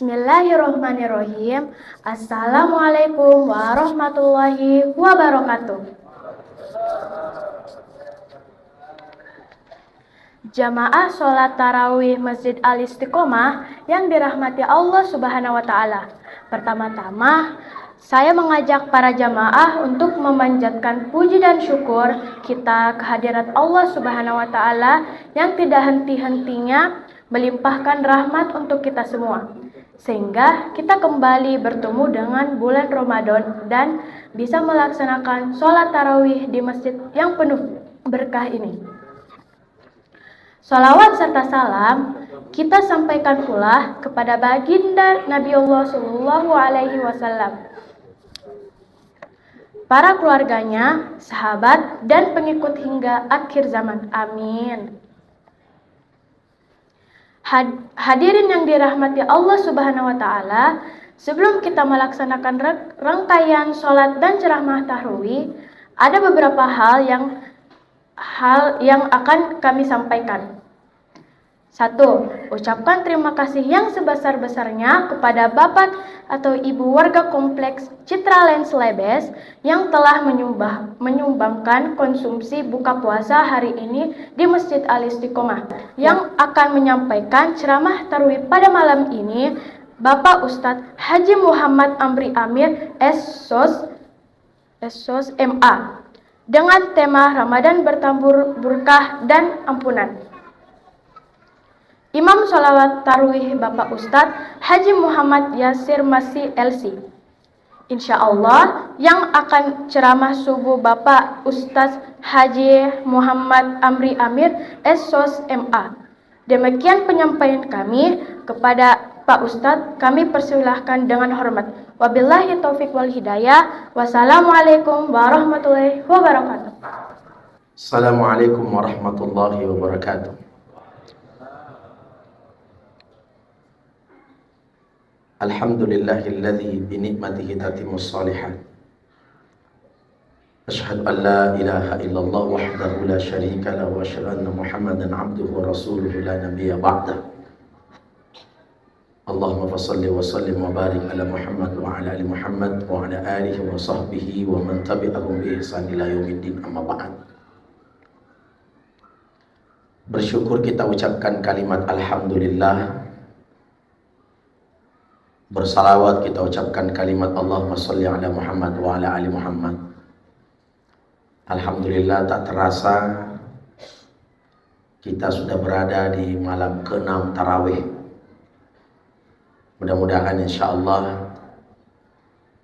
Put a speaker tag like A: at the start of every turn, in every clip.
A: Bismillahirrahmanirrahim. Assalamualaikum warahmatullahi wabarakatuh. Jamaah sholat tarawih Masjid Al-Istiqomah yang dirahmati Allah Subhanahu wa Ta'ala. Pertama-tama, saya mengajak para jamaah untuk memanjatkan puji dan syukur kita kehadirat Allah Subhanahu wa Ta'ala yang tidak henti-hentinya melimpahkan rahmat untuk kita semua, sehingga kita kembali bertemu dengan bulan Ramadan dan bisa melaksanakan sholat tarawih di masjid yang penuh berkah ini. Sholawat serta salam kita sampaikan pula kepada baginda Nabi Allah Shallallahu Alaihi Wasallam, para keluarganya, sahabat, dan pengikut hingga akhir zaman. Amin. Hadirin yang dirahmati Allah Subhanahu wa Ta'ala, sebelum kita melaksanakan rangkaian sholat dan ceramah tarawih, ada beberapa hal yang akan kami sampaikan. 1. Ucapkan terima kasih yang sebesar-besarnya kepada Bapak atau Ibu warga kompleks Citra Lens Lebes yang telah menyumbangkan konsumsi buka puasa hari ini di Masjid Al-Istiqomah. Yang akan menyampaikan ceramah tarawih pada malam ini, Bapak Ustadz Haji Muhammad Amri Amir SSOS MA dengan tema Ramadan bertabur berkah dan ampunan. Imam sholawat tarawih Bapak Ustadz Haji Muhammad Yasir Masih LC. Insya Allah yang akan ceramah subuh Bapak Ustadz Haji Muhammad Amri Amir SSOS MA. Demikian penyampaian kami kepada Pak Ustadz, kami persilahkan dengan hormat. Wabillahi taufiq wal hidayah. Wassalamualaikum warahmatullahi wabarakatuh.
B: Assalamualaikum warahmatullahi wabarakatuh. Alhamdulillahilladzi binikmatihi tatimmus shalihat. Asyhadu an la ilaha illallah wahdahu la syarika lahu wa asyhadu anna Muhammadan abduhu wa rasuluhu la nabiyya ba'dah. Allahumma fassalli wa sallim wa barik ala Muhammad wa ala ali Muhammad wa ala alihi wa sahbihi wa man tabi'ahum bi ihsan ila yaumiddin, amma ba'd. Bersyukur kita ucapkan kalimat alhamdulillah. Bersalawat kita ucapkan kalimat Allahumma sholli ala Muhammad wa ala ali Muhammad. Alhamdulillah, tak terasa kita sudah berada di malam ke-6 tarawih. Mudah-mudahan insyaallah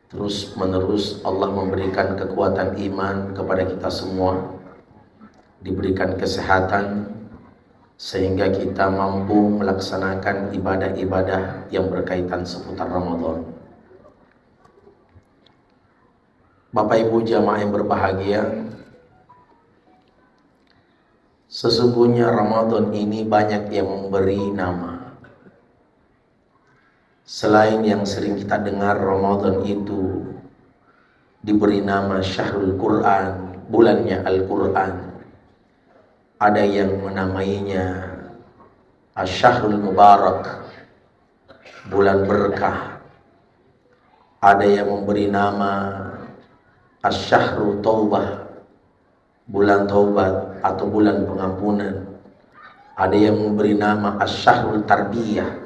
B: terus menerus Allah memberikan kekuatan iman kepada kita semua, diberikan kesehatan sehingga kita mampu melaksanakan ibadah-ibadah yang berkaitan seputar Ramadan. Bapak Ibu jamaah yang berbahagia, sesungguhnya Ramadan ini banyak yang memberi nama. Selain yang sering kita dengar, Ramadan itu diberi nama Syahrul Quran, bulannya Al-Quran. Ada yang menamainya Asy-Syahrul Mubarak, bulan berkah. Ada yang memberi nama Asy-Syahru Taubah, bulan taubat atau bulan pengampunan. Ada yang memberi nama Asy-Syahrul Tarbiyah,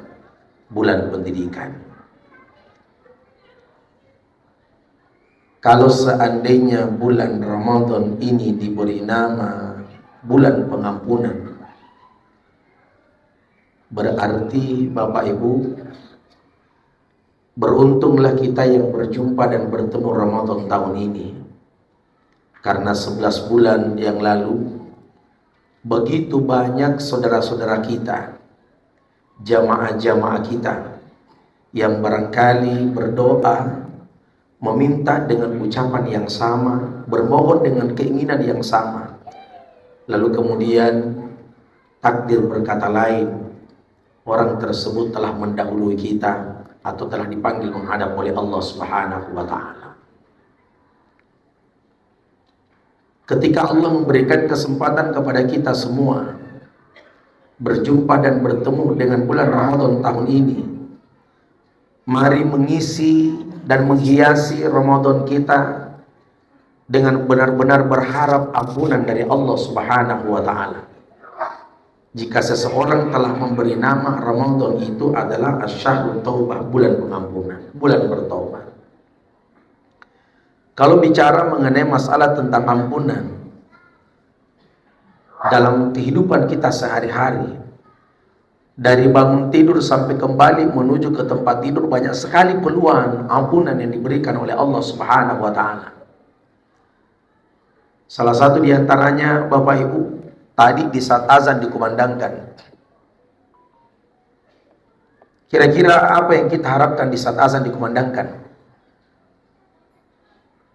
B: bulan pendidikan. Kalau seandainya bulan Ramadan ini diberi nama bulan pengampunan, berarti Bapak Ibu, beruntunglah kita yang berjumpa dan bertemu Ramadan tahun ini. Karena 11 bulan yang lalu begitu banyak saudara-saudara kita, jamaah-jamaah kita yang barangkali berdoa, meminta dengan ucapan yang sama, bermohon dengan keinginan yang sama. Lalu kemudian takdir berkata lain, orang tersebut telah mendahului kita atau telah dipanggil menghadap oleh Allah Subhanahu wa Ta'ala. Ketika Allah memberikan kesempatan kepada kita semua berjumpa dan bertemu dengan bulan Ramadan tahun ini, Mari mengisi dan menghiasi Ramadan kita dengan benar-benar berharap ampunan dari Allah Subhanahu wa Ta'ala. Jika seseorang telah memberi nama Ramadan itu adalah Asy-Syahrut Taubah, bulan pengampunan, bulan bertaubat. Kalau bicara mengenai masalah tentang ampunan dalam kehidupan kita sehari-hari, dari bangun tidur sampai kembali menuju ke tempat tidur, banyak sekali peluang ampunan yang diberikan oleh Allah Subhanahu wa Ta'ala. Salah satu di antaranya, Bapak Ibu, tadi di saat azan dikumandangkan. Kira-kira apa yang kita harapkan di saat azan dikumandangkan?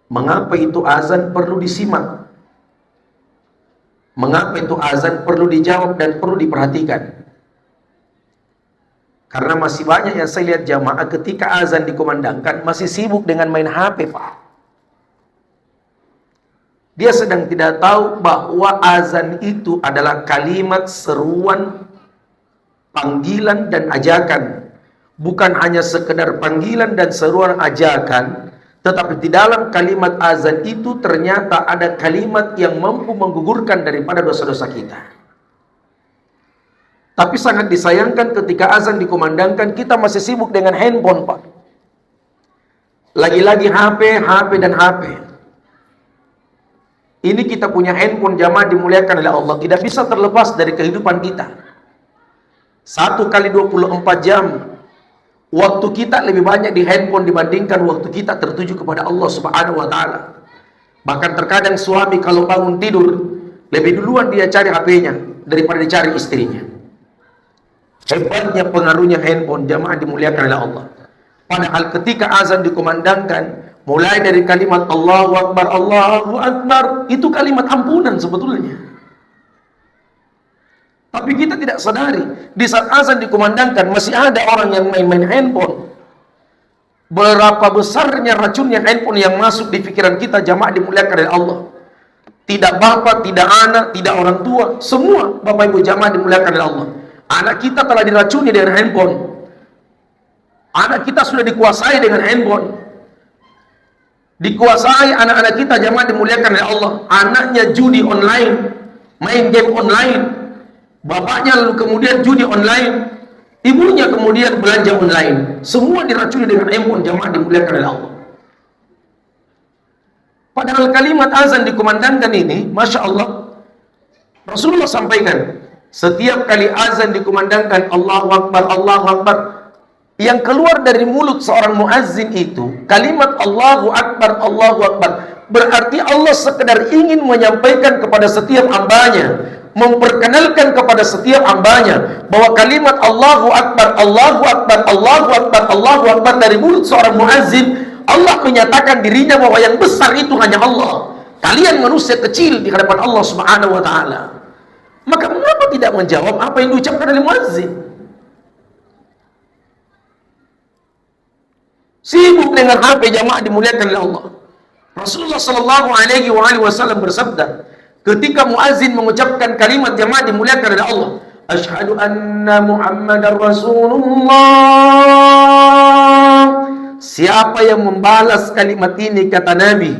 B: Mengapa itu azan perlu disimak? Mengapa itu azan perlu dijawab dan perlu diperhatikan? Karena masih banyak yang saya lihat jamaah ketika azan dikumandangkan masih sibuk dengan main HP, Pak. Dia sedang tidak tahu bahwa azan itu adalah kalimat seruan, panggilan dan ajakan. Bukan hanya sekedar panggilan dan seruan ajakan, tetapi di dalam kalimat azan itu ternyata ada kalimat yang mampu menggugurkan daripada dosa-dosa kita. Tapi sangat disayangkan ketika azan dikumandangkan kita masih sibuk dengan handphone, Pak. Lagi-lagi HP, HP dan HP. Ini kita punya handphone, jamaah dimuliakan oleh Allah, tidak bisa terlepas dari kehidupan kita. 1 kali 24 jam waktu kita lebih banyak di handphone dibandingkan waktu kita tertuju kepada Allah Subhanahu wa Ta'ala. Bahkan terkadang suami kalau bangun tidur lebih duluan dia cari HP-nya daripada dicari istrinya. Hebatnya pengaruhnya handphone, jamaah dimuliakan oleh Allah. Padahal ketika azan dikumandangkan, mulai dari kalimat Allahu Akbar, Allahu Akbar, itu kalimat ampunan sebetulnya. Tapi kita tidak sadari, di saat azan dikumandangkan masih ada orang yang main-main handphone. Berapa besarnya racunnya handphone yang masuk di pikiran kita, jamaah dimuliakan oleh Allah. Tidak bapak, tidak anak, tidak orang tua, semua bapak ibu jamaah dimuliakan oleh Allah. Anak kita telah diracuni dengan handphone. Anak kita sudah dikuasai dengan handphone. Dikuasai anak-anak kita, jamaah dimuliakan oleh Allah. Anaknya judi online, main game online. Bapaknya lalu kemudian judi online. Ibunya kemudian belanja online. Semua diracuni dengan handphone, jamaah dimuliakan oleh Allah. Padahal kalimat azan dikumandangkan ini, Masya Allah, Rasulullah sampaikan, setiap kali azan dikumandangkan Allahu Akbar, Allahu Akbar, yang keluar dari mulut seorang muazzin itu kalimat Allahu Akbar, Allahu Akbar, berarti Allah sekedar ingin menyampaikan kepada setiap hambanya, memperkenalkan kepada setiap hambanya bahwa kalimat Allahu Akbar, Allahu Akbar, Allahu Akbar, Allahu Akbar dari mulut seorang muazzin, Allah menyatakan dirinya bahwa yang besar itu hanya Allah. Kalian manusia kecil di hadapan Allah Subhanahu wa Ta'ala. Maka mengapa tidak menjawab apa yang diucapkan oleh muazzin? Sibuk dengan HP, jamaah dimuliakan oleh Allah. Rasulullah sallallahu alaihi wasallam bersabda, ketika muazzin mengucapkan kalimat, jamaah dimuliakan oleh Allah, asyhadu anna Muhammadar Rasulullah. Siapa yang membalas kalimat ini, kata Nabi,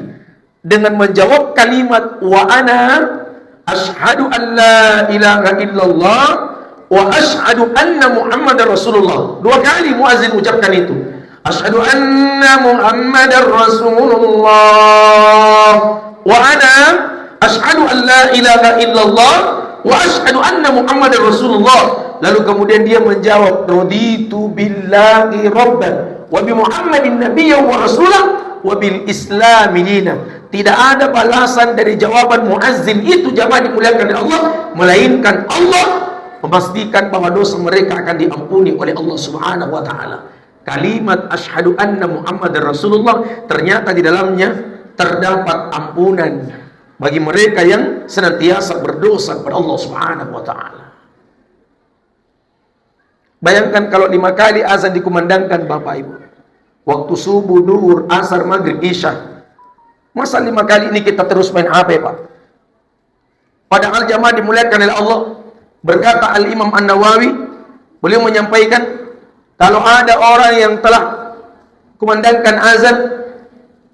B: dengan menjawab kalimat wa ana asyhadu an la ilaha illallah wa asyhadu anna Muhammadar Rasulullah. 2 kali muazzin ucapkan itu. Asyhadu anna Muhammadar Rasulullah wa ana asyhadu an la ilaha illallah wa asyhadu anna Muhammadar Rasulullah. Lalu kemudian dia menjawab, raditu billahi rabban wa bi Muhammadin nabiyyan wa rasulan wa bil islami dinan. Tidak ada balasan dari jawaban muazzin itu, jamaah dimuliakan oleh Allah, melainkan Allah memastikan bahwa dosa mereka akan diampuni oleh Allah Subhanahu wa Ta'ala. Kalimat asyhadu anna Muhammadar Rasulullah ternyata di dalamnya terdapat ampunan bagi mereka yang senantiasa berdosa kepada Allah Subhanahu wa Ta'ala. Bayangkan kalau 5 kali azan dikumandangkan, Bapak Ibu, waktu subuh, duhur, asar, maghrib, isya. Masa 5 kali ini kita terus main HP, Pak? Padahal jamaah dimuliakan oleh Allah, berkata Al-Imam An-Nawawi, beliau menyampaikan, Kalau ada orang yang telah kumandangkan azan,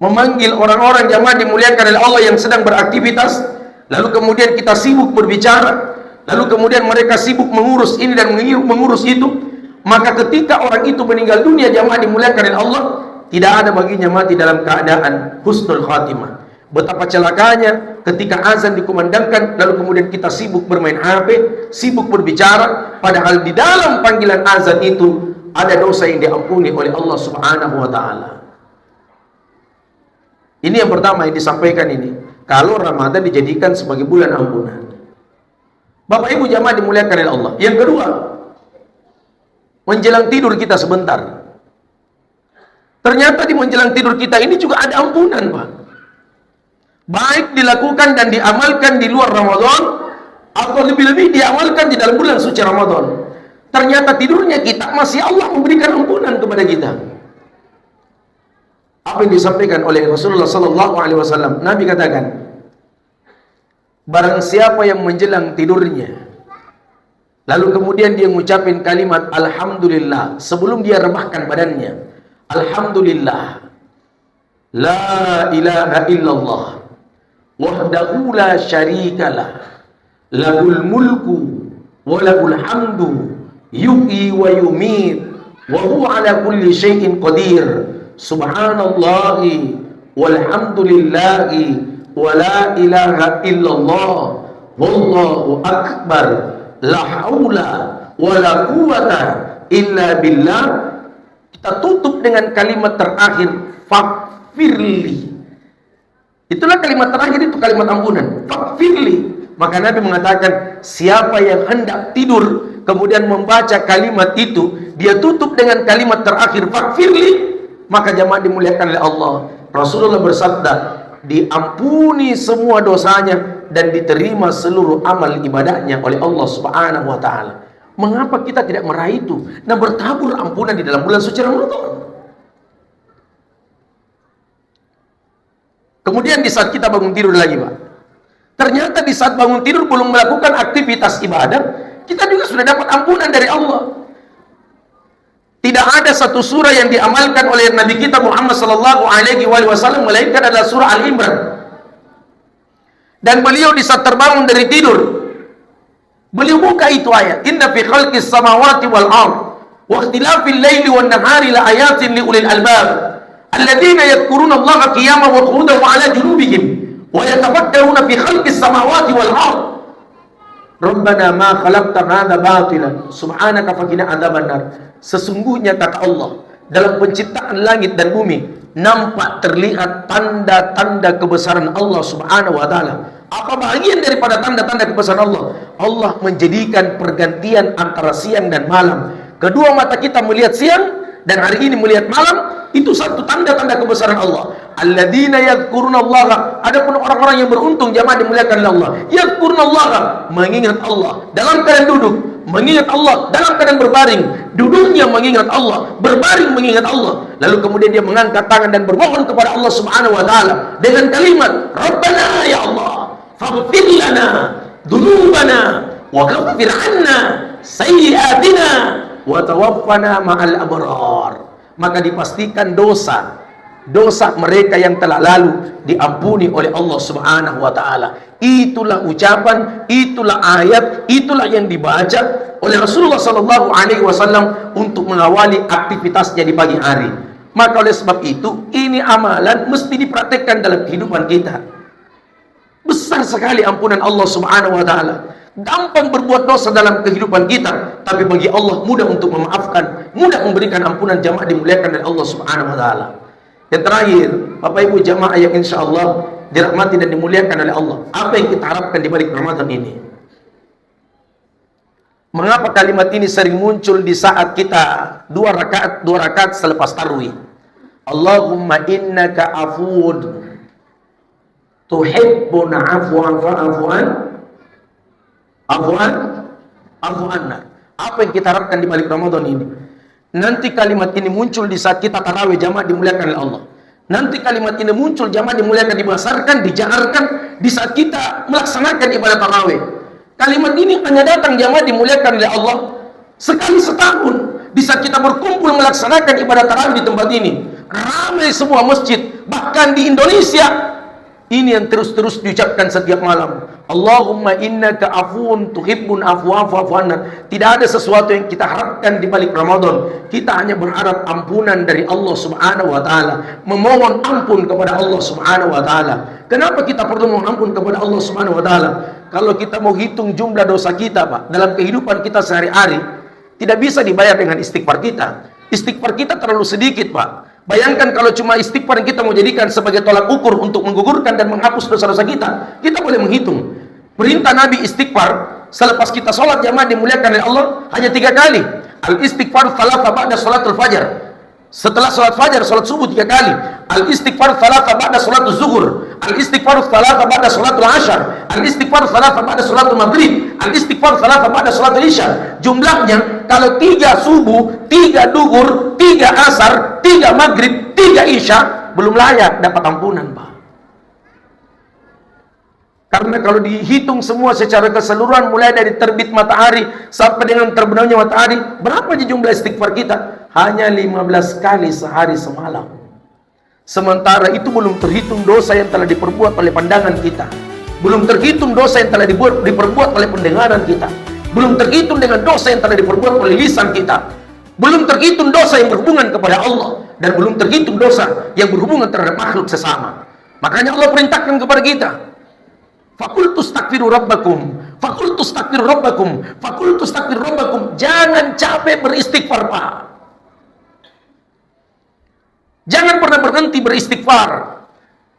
B: memanggil orang-orang jamaah dimuliakan oleh Allah yang sedang beraktivitas, lalu kemudian kita sibuk berbicara, lalu kemudian mereka sibuk mengurus ini dan mengurus itu, maka ketika orang itu meninggal dunia jamaah dimuliakan oleh Allah, tidak ada baginya mati dalam keadaan husnul khatimah. Betapa celakanya ketika azan dikumandangkan lalu kemudian kita sibuk bermain HP, sibuk berbicara, padahal di dalam panggilan azan itu ada dosa yang diampuni oleh Allah Subhanahu wa taala. Ini yang pertama yang disampaikan ini. Kalau Ramadan dijadikan sebagai bulan ampunan. Bapak Ibu jamaah dimuliakan oleh Allah. Yang kedua, menjelang tidur kita sebentar. Ternyata di menjelang tidur kita ini juga ada ampunan, Pak. Baik dilakukan dan diamalkan di luar Ramadan, atau lebih-lebih diamalkan di dalam bulan suci Ramadan. Ternyata tidurnya kita masih Allah memberikan ampunan kepada kita. Apa yang disampaikan oleh Rasulullah sallallahu alaihi wasallam? Nabi katakan, barang siapa yang menjelang tidurnya lalu kemudian dia mengucapkan kalimat alhamdulillah sebelum dia rebahkan badannya, alhamdulillah la ilaha illallah wahdahu la syarikalah lahul mulku wa lahul hamdu yuhyi wa yumiit wa huwa ala kulli syai'in qadir subhanallahi walhamdulillahi wa la ilaha illallah wallahu akbar la haula wa la quwata illa billah. Kita tutup dengan kalimat terakhir faghfirli. Itulah kalimat terakhir, itu kalimat ampunan, faghfirli. Maka Nabi mengatakan siapa yang hendak tidur kemudian membaca kalimat itu, dia tutup dengan kalimat terakhir faghfirli, maka jamaah dimuliakan oleh Allah. Rasulullah bersabda, diampuni semua dosanya dan diterima seluruh amal ibadahnya oleh Allah Subhanahu wa taala. Mengapa kita tidak meraih itu dan bertabur ampunan di dalam bulan suci Ramadan? Kemudian di saat kita bangun tidur lagi, Pak, ternyata di saat bangun tidur belum melakukan aktivitas ibadah, kita juga sudah dapat ampunan dari Allah. Tidak ada satu surah yang diamalkan oleh Nabi kita Muhammad sallallahu alaihi wasallam melainkan adalah surah Al-Imran. Dan beliau di saat terbangun dari tidur, beliau buka itu ayat, inna fi khalqis samawati wal ard wa ikhtilafil laili wan nahari la ayatin li ulil albab alladziina yadhkuruna Allaha qiyaman wa qu'udan wa 'ala junubihim wa yatafakkaruna fi khalqis samawati wal ard Rabbana ma khalaqta hadza batilan subhanaka faqina adzabannar. Sesungguhnya kata Allah, dalam penciptaan langit dan bumi nampak terlihat tanda-tanda kebesaran Allah Subhanahu wa taala. Apa bagian daripada tanda-tanda kebesaran Allah? Allah menjadikan pergantian antara siang dan malam. Kedua mata kita melihat siang dan hari ini melihat malam, itu satu tanda-tanda kebesaran Allah. Alladzina yadhkurunallaha, adapun orang-orang yang beruntung jamaah dimuliakan oleh Allah, yadhkurunallaha, mengingat Allah dalam keadaan duduk, mengingat Allah dalam keadaan berbaring, duduknya mengingat Allah, berbaring mengingat Allah, lalu kemudian dia mengangkat tangan dan bermohon kepada Allah Subhanahu wa taala dengan kalimat Rabbana ya Allah faghfir lana dzunubana wa kaffir 'anna sayyi'atina wa tawaffana ma'al abrar. Maka dipastikan dosa mereka yang telah lalu diampuni oleh Allah Subhanahu wa taala. Itulah ucapan, itulah ayat, itulah yang dibaca oleh Rasulullah sallallahu alaihi wasallam untuk mengawali aktivitasnya di pagi hari. Maka oleh sebab itu, ini amalan mesti dipraktekkan dalam kehidupan kita. Besar sekali ampunan Allah Subhanahu wa taala. Gampang berbuat dosa dalam kehidupan kita, tapi bagi Allah mudah untuk memaafkan, mudah memberikan ampunan. Jamaah dimuliakan oleh Allah Subhanahu wa taala. Yang terakhir, Bapak Ibu jamaah yang insya Allah dirahmati dan dimuliakan oleh Allah, apa yang kita harapkan di balik Ramadan ini? Mengapa kalimat ini sering muncul di saat kita dua rakaat selepas tarawih? Allahumma innaka afuwun tuhibbuna afwan afu anna. Apa yang kita harapkan di balik Ramadan ini? Nanti kalimat ini muncul di saat kita tarawih jamaah dimuliakan oleh Allah. Nanti kalimat ini muncul jamaah dimuliakan, dibesarkan, dijaharkan di saat kita melaksanakan ibadah tarawih. Kalimat ini hanya datang jamaah dimuliakan oleh Allah sekali setahun. Di saat kita berkumpul melaksanakan ibadah tarawih di tempat ini, ramai semua masjid, bahkan di Indonesia. Ini yang terus-terus diucapkan setiap malam. Allahumma innaka afuun tuhibbun afwa fa'fu anna. Tidak ada sesuatu yang kita harapkan di balik Ramadan. Kita hanya berharap ampunan dari Allah Subhanahu wa taala, memohon ampun kepada Allah Subhanahu wa taala. Kenapa kita perlu memohon ampun kepada Allah Subhanahu wa taala? Kalau kita mau hitung jumlah dosa kita, Pak, dalam kehidupan kita sehari-hari, tidak bisa dibayar dengan istighfar kita. Istighfar kita terlalu sedikit, Pak. Bayangkan kalau cuma istighfar yang kita mau jadikan sebagai tolak ukur untuk menggugurkan dan menghapus dosa-dosa kita boleh menghitung. Perintah Nabi istighfar selepas kita sholat jamaah dimuliakan oleh Allah hanya 3 kali. Al-istighfar thalatha ba'da sholatul fajar. Setelah sholat fajar, sholat subuh 3 kali. Al-istighfar thalatha ba'da sholatul zuhur. Al-istighfar thalatha ba'da sholatul asyar. Al-istighfar thalatha ba'da sholatul maghrib. Al-istighfar thalatha ba'da sholatul isya. Jumlahnya, kalau 3 subuh, 3 duhur, 3 asar, 3 maghrib, 3 isya, belum layak dapat ampunan, Pak. Karena kalau dihitung semua secara keseluruhan, mulai dari terbit matahari sampai dengan terbenamnya matahari, berapa jumlah istighfar kita? Hanya 15 kali sehari semalam. Sementara itu belum terhitung dosa yang telah diperbuat oleh pandangan kita, belum terhitung dosa yang telah diperbuat oleh pendengaran kita, belum terhitung dengan dosa yang telah diperbuat oleh lisan kita, belum terhitung dosa yang berhubungan kepada Allah, dan belum terhitung dosa yang berhubungan terhadap makhluk sesama. Makanya Allah perintahkan kepada kita, Fakultu astaghfiru rabbakum, fakultu astaghfiru rabbakum, fakultu astaghfiru rabbakum. Jangan capek beristighfar, Pak. Jangan pernah berhenti beristighfar.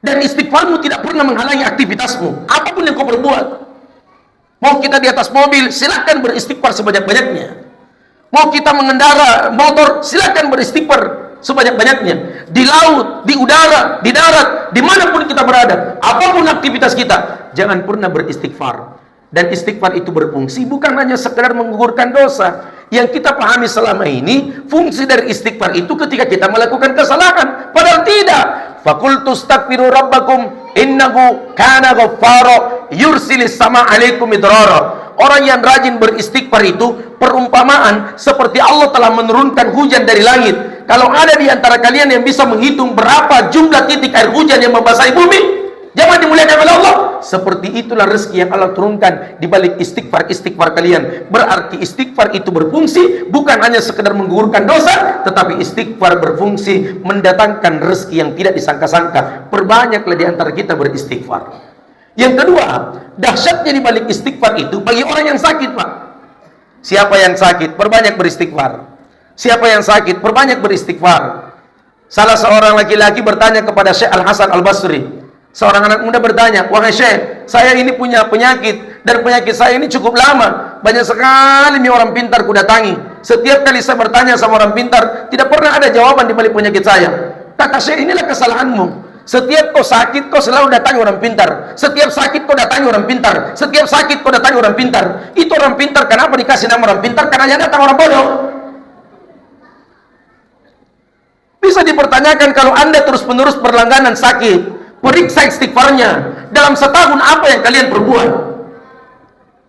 B: Dan istighfarmu tidak pernah menghalangi aktivitasmu, apapun yang kau perbuat. Mau kita di atas mobil, silakan beristighfar sebanyak-banyaknya. Mau kita mengendara motor, silakan beristighfar sebanyak-banyaknya. Di laut, di udara, di darat, dimanapun kita berada, apapun aktivitas kita, jangan pernah beristighfar. Dan istighfar itu berfungsi bukan hanya sekedar menggugurkan dosa. Yang kita pahami selama ini, fungsi dari istighfar itu ketika kita melakukan kesalahan, padahal tidak. Fakultu astaghfiru rabbakum innahu kana ghaffara yursilis sama alaikum midrara. Orang yang rajin beristighfar itu perumpamaan seperti Allah telah menurunkan hujan dari langit. Kalau ada di antara kalian yang bisa menghitung berapa jumlah titik air hujan yang membasahi bumi, jangan dimuliakan oleh Allah. Seperti itulah rezeki yang Allah turunkan di balik istighfar kalian. Berarti istighfar itu berfungsi bukan hanya sekedar menggugurkan dosa, tetapi istighfar berfungsi mendatangkan rezeki yang tidak disangka-sangka. Perbanyaklah di antara kita beristighfar. Yang kedua, dahsyatnya di balik istighfar itu bagi orang yang sakit, Pak. Siapa yang sakit? Perbanyak beristighfar. Siapa yang sakit? Perbanyak beristighfar. Salah seorang laki-laki bertanya kepada Syekh Al-Hasan Al-Basri. Seorang anak muda bertanya, "Wahai Syekh, saya ini punya penyakit, dan penyakit saya ini cukup lama. Banyak sekali nih orang pintar kudatangi. Setiap kali saya bertanya sama orang pintar, tidak pernah ada jawaban di balik penyakit saya." Kata Syekh, "Inilah kesalahanmu. Setiap kau sakit, kau selalu datangi orang pintar. Setiap sakit, kau datangi orang pintar. Setiap sakit, kau datangi orang pintar. Itu orang pintar, kenapa dikasih nama orang pintar? Karena yang datang orang bodoh." Bisa dipertanyakan, kalau Anda terus-menerus berlangganan sakit, periksa istighfarnya. Dalam setahun apa yang kalian perbuat?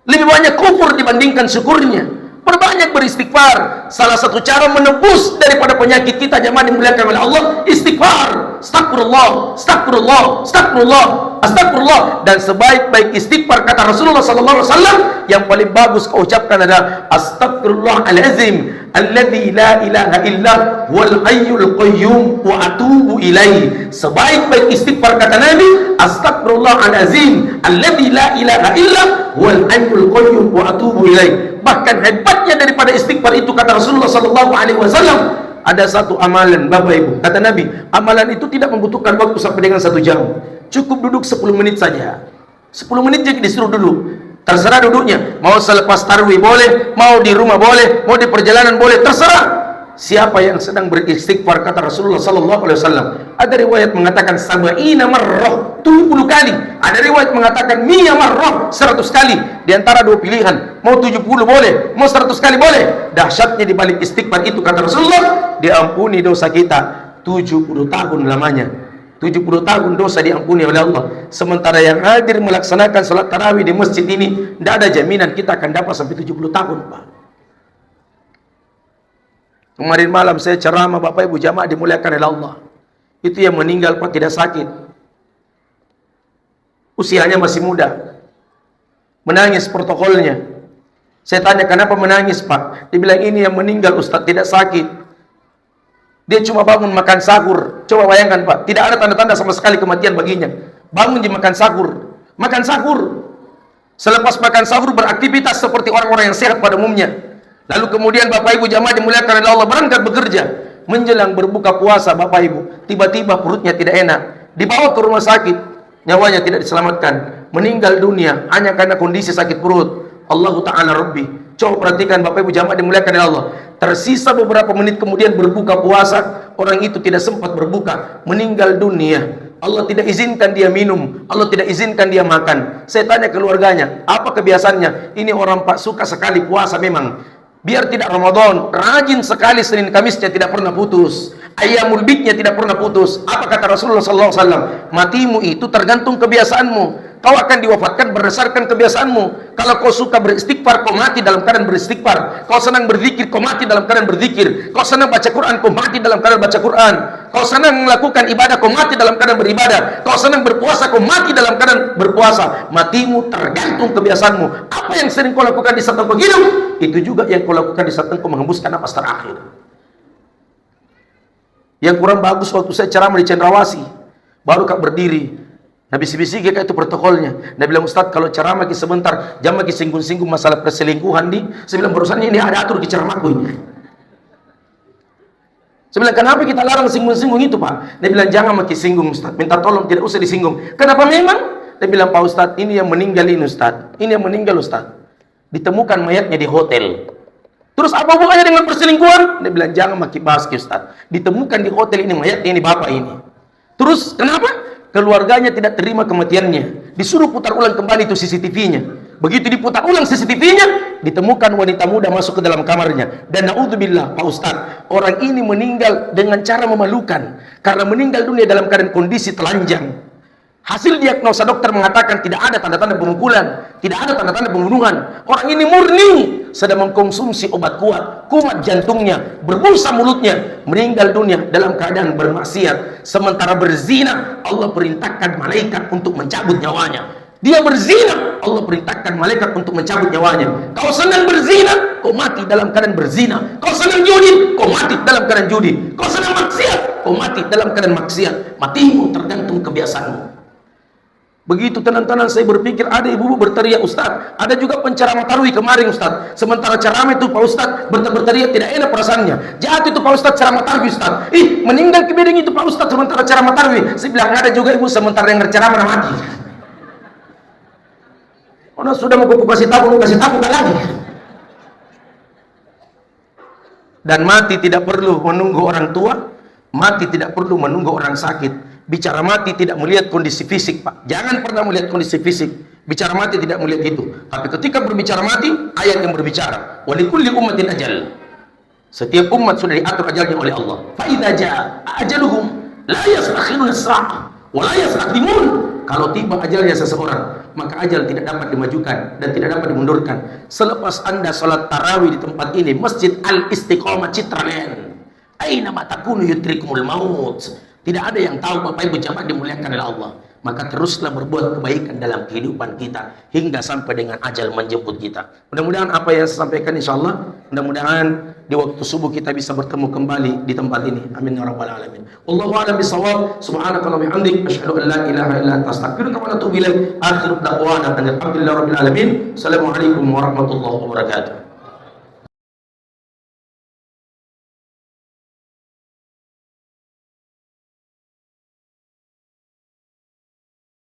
B: Lebih banyak kufur dibandingkan syukurnya. Perbanyak beristighfar. Salah satu cara menebus daripada penyakit kita jemaah dimuliakan oleh Allah, istighfar. Astagfirullah, astagfirullah, astagfirullah, astagfirullah. Dan sebaik-baik istighfar kata Rasulullah SAW, yang paling bagus kau ucapkan adalah astagfirullahalazim alladzi la ilaha illa wal hayyul qayyum wa atubu ilaih. Sebaik-baik istighfar kata Nabi, astagfirullahalazim alladzi la ilaha illa wal hayyul qayyum wa atubu ilaih. Bahkan hebatnya daripada istighfar itu kata Rasulullah SAW, ada satu amalan, Bapak Ibu, kata Nabi, amalan itu tidak membutuhkan waktu sampai dengan 1 jam. Cukup duduk 10 menit saja. 10 menit jadi disuruh duduk. Terserah duduknya, mau selepas tarawih boleh, mau di rumah boleh, mau di perjalanan boleh, terserah. Siapa yang sedang beristighfar kata Rasulullah SAW, ada riwayat mengatakan sab'ina marrah, 70 kali. Ada riwayat mengatakan mi'a marrah, 100 kali. Di antara dua pilihan, mau 70 boleh, mau 100 kali boleh. Dahsyatnya di balik istighfar itu kata Rasulullah, diampuni dosa kita 70 tahun lamanya. 70 tahun dosa diampuni oleh Allah. Sementara yang hadir melaksanakan salat tarawih di masjid ini, tidak ada jaminan kita akan dapat sampai 70 tahun, Pak. Kemarin malam saya ceramah, Bapak Ibu jamaah dimuliakan oleh Allah. Itu yang meninggal Pak tidak sakit. Usianya masih muda. Menangis protokolnya. Saya tanya, kenapa menangis Pak? Dia bilang, ini yang meninggal Ustaz tidak sakit. Dia cuma bangun makan sahur. Coba bayangkan Pak, tidak ada tanda-tanda sama sekali kematian baginya. Bangun di makan sahur. Makan sahur. Selepas makan sahur beraktivitas seperti orang-orang yang sehat pada umumnya. Lalu kemudian Bapak Ibu jamaah dimuliakan oleh Allah berangkat bekerja. Menjelang berbuka puasa Bapak Ibu, tiba-tiba perutnya tidak enak. Dibawa ke rumah sakit, nyawanya tidak diselamatkan. Meninggal dunia hanya karena kondisi sakit perut. Allah Ta'ala Rabbi. Coba perhatikan Bapak Ibu jamaah dimuliakan oleh Allah. Tersisa beberapa menit kemudian berbuka puasa, orang itu tidak sempat berbuka, meninggal dunia. Allah tidak izinkan dia minum, Allah tidak izinkan dia makan. Saya tanya keluarganya, apa kebiasaannya? Ini orang Pak suka sekali puasa memang. Biar tidak Ramadan, rajin sekali Senin Kamisnya tidak pernah putus. Ayyamul bidnya tidak pernah putus. Apa kata Rasulullah SAW? Matimu itu tergantung kebiasaanmu. Kau akan diwafatkan berdasarkan kebiasaanmu. Kalau kau suka beristighfar, kau mati dalam keadaan beristighfar. Kau senang berzikir, kau mati dalam keadaan berzikir. Kau senang baca Quran, kau mati dalam keadaan baca Quran. Kau senang melakukan ibadah, kau mati dalam keadaan beribadah. Kau senang berpuasa, kau mati dalam keadaan berpuasa. Matimu tergantung kebiasaanmu. Apa yang sering kau lakukan di saat kau hidup, itu juga yang kau lakukan di saat kau menghembuskan napas terakhir. Yang kurang bagus waktu saya ceramah di Cendrawasih, baru kak berdiri. Nah bisi-bisi kayak itu protokolnya. Dia bilang, Ustaz kalau ceramah sebentar, jangan lagi singgung-singgung masalah perselingkuhan di. Saya bilang, barusan ini ada atur di ceramahku ini. Saya bilang, kenapa kita larang singgung-singgung itu Pak? Dia bilang, jangan makin singgung Ustaz, minta tolong tidak usah disinggung. Kenapa memang? Dia bilang, Pak Ustaz, ini yang meninggal ini Ustaz. Ini yang meninggal Ustaz. Ditemukan mayatnya di hotel. Terus apa hubungannya dengan perselingkuhan? Dia bilang, jangan makin bahas Ustaz. Ditemukan di hotel ini mayatnya, ini bapak ini. Terus kenapa? Keluarganya tidak terima kematiannya. Disuruh putar ulang kembali itu CCTV-nya. Begitu diputar ulang CCTV-nya, ditemukan wanita muda masuk ke dalam kamarnya. Dan naudzubillah Pak Ustaz, orang ini meninggal dengan cara memalukan. Karena meninggal dunia dalam keadaan kondisi telanjang. Hasil diagnosa dokter mengatakan tidak ada tanda-tanda pemukulan, tidak ada tanda-tanda pembunuhan. Orang ini murni sedang mengkonsumsi obat kumat jantungnya, berbusa mulutnya, meninggal dunia dalam keadaan bermaksiat. Sementara berzina, Allah perintahkan malaikat untuk mencabut nyawanya. Dia berzina, Allah perintahkan malaikat untuk mencabut nyawanya. Kau senang berzina, kau mati dalam keadaan berzina. Kau senang judi, kau mati dalam keadaan judi. Kau senang maksiat, kau mati dalam keadaan maksiat. Matimu tergantung kebiasaanmu. Begitu tenang-tenang saya berpikir, ada ibu-ibu berteriak, Ustaz, ada juga penceramah tarawih kemarin Ustaz. Sementara ceramah itu Pak Ustaz berteriak tidak enak perasaannya. Jahat itu Pak Ustaz ceramah tarawih Ustaz. Meninggal kebedeng itu Pak Ustaz sementara ceramah tarawih. Saya bilang, ada juga ibu sementara yang ceramah mati. Orang sudah mau kasih tahu gak lagi. Dan mati tidak perlu menunggu orang tua, mati tidak perlu menunggu orang sakit. Bicara mati tidak melihat kondisi fisik Pak. Jangan pernah melihat kondisi fisik. Bicara mati tidak melihat itu. Tapi ketika berbicara mati, ayat yang berbicara. Walikulli ummatin ajal. Setiap umat sudah diatur ajalnya oleh Allah. Fa idza jaa ajaluhum la yastakhiruna as-sa'ah wa la yastaqdimun. Kalau tiba ajalnya seseorang, maka ajal tidak dapat dimajukan dan tidak dapat dimundurkan. Selepas Anda salat tarawih di tempat ini, Masjid Al-Istiqamah Citraland. Aina ma takunu yudrikumul maut. Tidak ada yang tahu Bapak Ibu jamaah dimuliakan oleh Allah. Maka teruslah berbuat kebaikan dalam kehidupan kita hingga sampai dengan ajal menjemput kita. Mudah-mudahan apa yang saya sampaikan insyaallah, mudah-mudahan di waktu subuh kita bisa bertemu kembali di tempat ini. Amin ya rabbal alamin. Wallahu a'lam bishawab. Subhanaka wa bihamdik asyhadu an la ilaha illa anta astaghfiruka wa atubu ilaik. Akhiru da'wana alhamdulillahi rabbil alamin. Assalamualaikum warahmatullahi wabarakatuh.